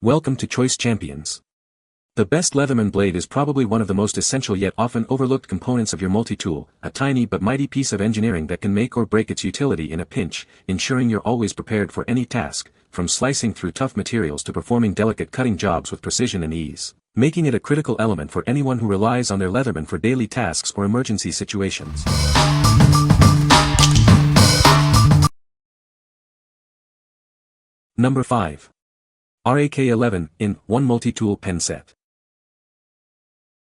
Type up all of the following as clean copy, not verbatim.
Welcome to Choice Champions. The best Leatherman blade is probably one of the most essential yet often overlooked components of your multi-tool, a tiny but mighty piece of engineering that can make or break its utility in a pinch, ensuring you're always prepared for any task, from slicing through tough materials to performing delicate cutting jobs with precision and ease, making it a critical element for anyone who relies on their Leatherman for daily tasks or emergency situations. Number 5. RAK11 in 1 Multi-Tool Pen Set.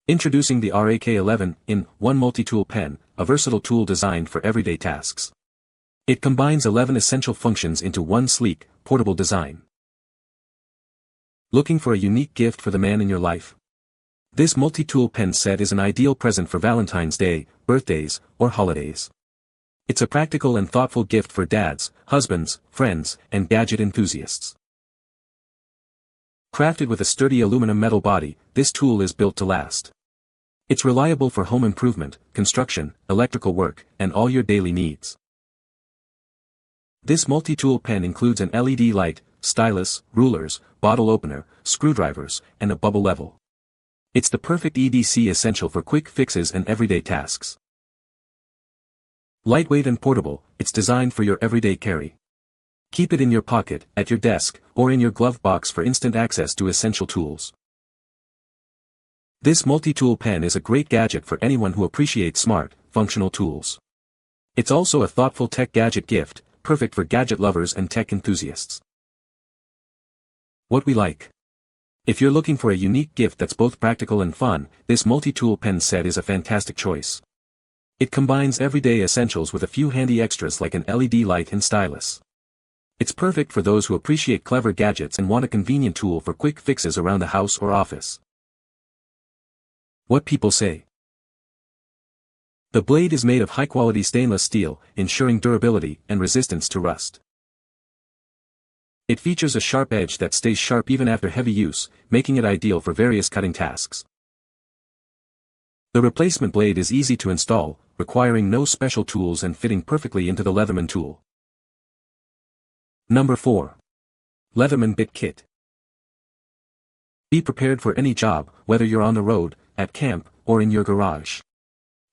Introducing the RAK11 in 1 Multi-Tool Pen, a versatile tool designed for everyday tasks. It combines 11 essential functions into one sleek, portable design. Looking for a unique gift for the man in your life? This multi-tool pen set is an ideal present for Valentine's Day, birthdays, or holidays. It's a practical and thoughtful gift for dads, husbands, friends, and gadget enthusiasts. Crafted with a sturdy aluminum metal body, this tool is built to last. It's reliable for home improvement, construction, electrical work, and all your daily needs. This multi-tool pen includes an LED light, stylus, rulers, bottle opener, screwdrivers, and a bubble level. It's the perfect EDC essential for quick fixes and everyday tasks. Lightweight and portable, it's designed for your everyday carry. Keep it in your pocket, at your desk, or in your glove box for instant access to essential tools. This multi-tool pen is a great gadget for anyone who appreciates smart, functional tools. It's also a thoughtful tech gadget gift, perfect for gadget lovers and tech enthusiasts. What we like. If you're looking for a unique gift that's both practical and fun, this multi-tool pen set is a fantastic choice. It combines everyday essentials with a few handy extras like an LED light and stylus. It's perfect for those who appreciate clever gadgets and want a convenient tool for quick fixes around the house or office. What people say. The blade is made of high-quality stainless steel, ensuring durability and resistance to rust. It features a sharp edge that stays sharp even after heavy use, making it ideal for various cutting tasks. The replacement blade is easy to install, requiring no special tools and fitting perfectly into the Leatherman tool. Number 4. Leatherman Bit Kit. Be prepared for any job, whether you're on the road, at camp, or in your garage.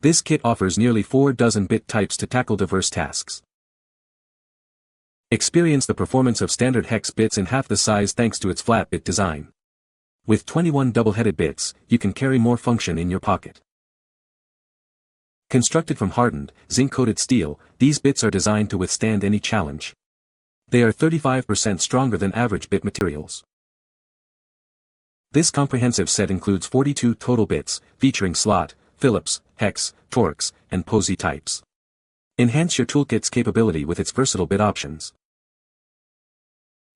This kit offers nearly 4 dozen bit types to tackle diverse tasks. Experience the performance of standard hex bits in half the size thanks to its flat bit design. With 21 double-headed bits, you can carry more function in your pocket. Constructed from hardened, zinc-coated steel, these bits are designed to withstand any challenge. They are 35% stronger than average bit materials. This comprehensive set includes 42 total bits, featuring slot, Phillips, hex, Torx, and Posey types. Enhance your toolkit's capability with its versatile bit options.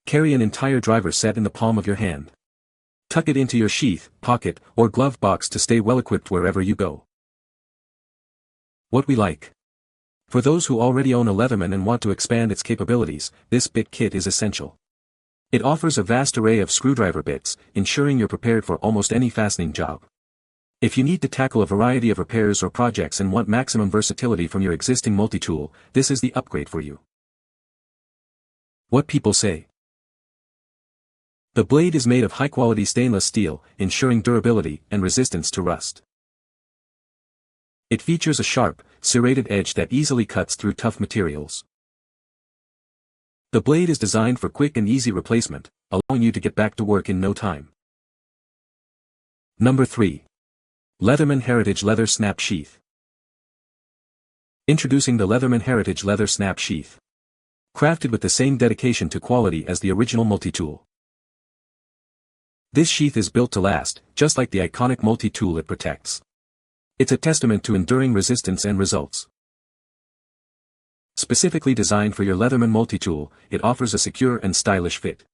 Carry an entire driver set in the palm of your hand. Tuck it into your sheath, pocket, or glove box to stay well-equipped wherever you go. What we like. For those who already own a Leatherman and want to expand its capabilities, this bit kit is essential. It offers a vast array of screwdriver bits, ensuring you're prepared for almost any fastening job. If you need to tackle a variety of repairs or projects and want maximum versatility from your existing multi-tool, this is the upgrade for you. What people say. The blade is made of high-quality stainless steel, ensuring durability and resistance to rust. It features a sharp, serrated edge that easily cuts through tough materials. The blade is designed for quick and easy replacement, allowing you to get back to work in no time. Number 3. Leatherman Heritage Leather Snap Sheath. Introducing the Leatherman Heritage Leather Snap Sheath. Crafted with the same dedication to quality as the original multi-tool. This sheath is built to last, just like the iconic multi-tool it protects. It's a testament to enduring resistance and results. Specifically designed for your Leatherman multi-tool, it offers a secure and stylish fit.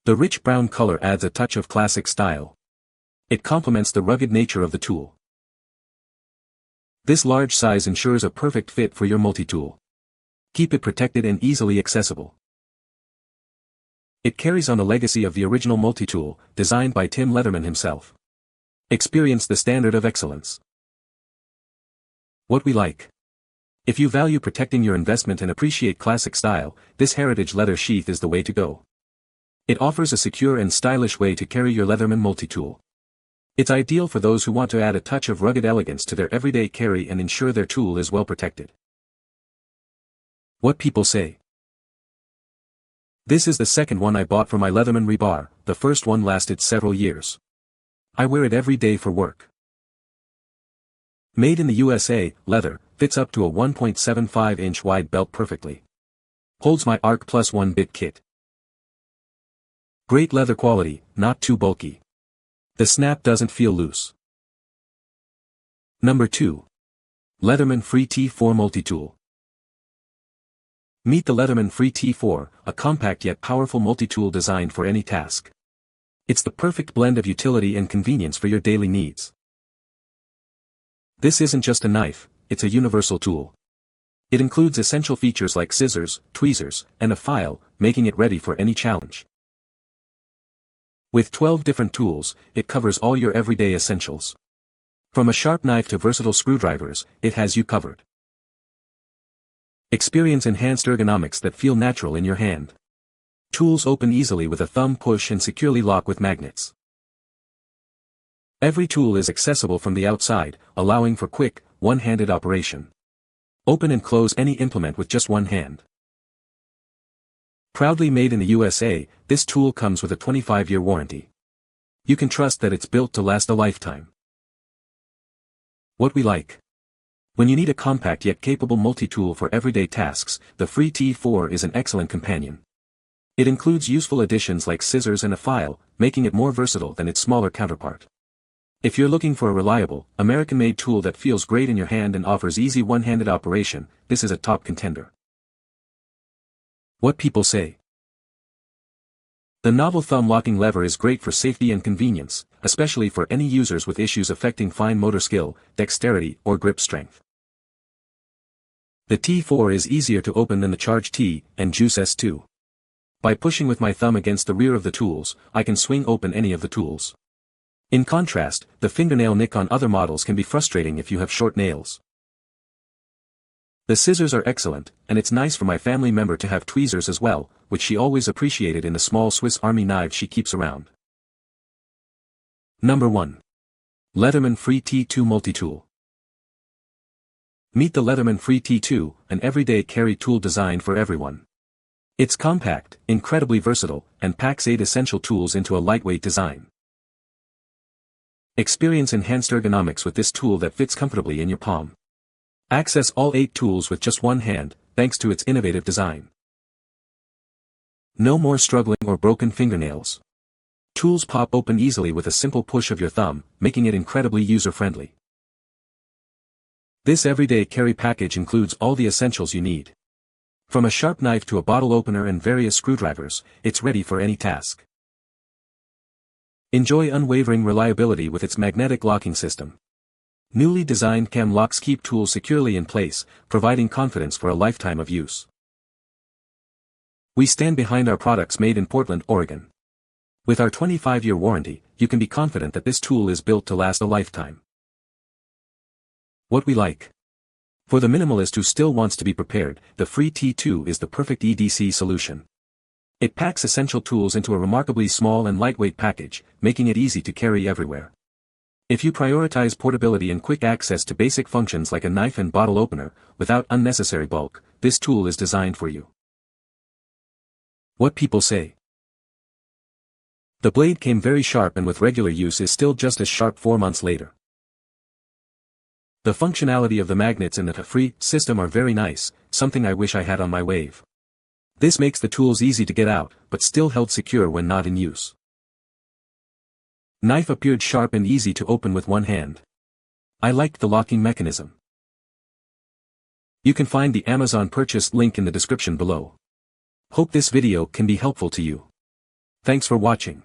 The rich brown color adds a touch of classic style. It complements the rugged nature of the tool. This large size ensures a perfect fit for your multi-tool. Keep it protected and easily accessible. It carries on the legacy of the original multi-tool, designed by Tim Leatherman himself. Experience the standard of excellence. What we like. If you value protecting your investment and appreciate classic style, this heritage leather sheath is the way to go. It offers a secure and stylish way to carry your Leatherman multi-tool. It's ideal for those who want to add a touch of rugged elegance to their everyday carry and ensure their tool is well protected. What people say. This is the second one I bought for my Leatherman rebar. The first one lasted several years. I wear it every day for work. Made in the USA, leather, fits up to a 1.75-inch wide belt perfectly. Holds my ARC +1 bit kit. Great leather quality, not too bulky. The snap doesn't feel loose. Number 2. Leatherman Free T4 Multi-Tool. Meet the Leatherman Free T4, a compact yet powerful multi-tool designed for any task. It's the perfect blend of utility and convenience for your daily needs. This isn't just a knife, it's a universal tool. It includes essential features like scissors, tweezers, and a file, making it ready for any challenge. With 12 different tools, it covers all your everyday essentials. From a sharp knife to versatile screwdrivers, it has you covered. Experience enhanced ergonomics that feel natural in your hand. Tools open easily with a thumb push and securely lock with magnets. Every tool is accessible from the outside, allowing for quick, one-handed operation. Open and close any implement with just one hand. Proudly made in the USA, this tool comes with a 25-year warranty. You can trust that it's built to last a lifetime. What we like. When you need a compact yet capable multi-tool for everyday tasks, the Free T4 is an excellent companion. It includes useful additions like scissors and a file, making it more versatile than its smaller counterpart. If you're looking for a reliable, American-made tool that feels great in your hand and offers easy one-handed operation, this is a top contender. What people say. The novel thumb-locking lever is great for safety and convenience, especially for any users with issues affecting fine motor skill, dexterity, or grip strength. The T4 is easier to open than the Charge T and Juice S2. By pushing with my thumb against the rear of the tools, I can swing open any of the tools. In contrast, the fingernail nick on other models can be frustrating if you have short nails. The scissors are excellent, and it's nice for my family member to have tweezers as well, which she always appreciated in the small Swiss Army knives she keeps around. Number 1. Leatherman Free T2 Multi-Tool. Meet the Leatherman Free T2, an everyday carry tool designed for everyone. It's compact, incredibly versatile, and packs 8 essential tools into a lightweight design. Experience enhanced ergonomics with this tool that fits comfortably in your palm. Access all 8 tools with just one hand, thanks to its innovative design. No more struggling or broken fingernails. Tools pop open easily with a simple push of your thumb, making it incredibly user-friendly. This everyday carry package includes all the essentials you need. From a sharp knife to a bottle opener and various screwdrivers, it's ready for any task. Enjoy unwavering reliability with its magnetic locking system. Newly designed cam locks keep tools securely in place, providing confidence for a lifetime of use. We stand behind our products made in Portland, Oregon. With our 25-year warranty, you can be confident that this tool is built to last a lifetime. What we like. For the minimalist who still wants to be prepared, the Free T2 is the perfect EDC solution. It packs essential tools into a remarkably small and lightweight package, making it easy to carry everywhere. If you prioritize portability and quick access to basic functions like a knife and bottle opener, without unnecessary bulk, this tool is designed for you. What people say. The blade came very sharp and with regular use is still just as sharp 4 months later. The functionality of the magnets in the Free system are very nice, something I wish I had on my Wave. This makes the tools easy to get out, but still held secure when not in use. Knife appeared sharp and easy to open with one hand. I liked the locking mechanism. You can find the Amazon purchase link in the description below. Hope this video can be helpful to you. Thanks for watching.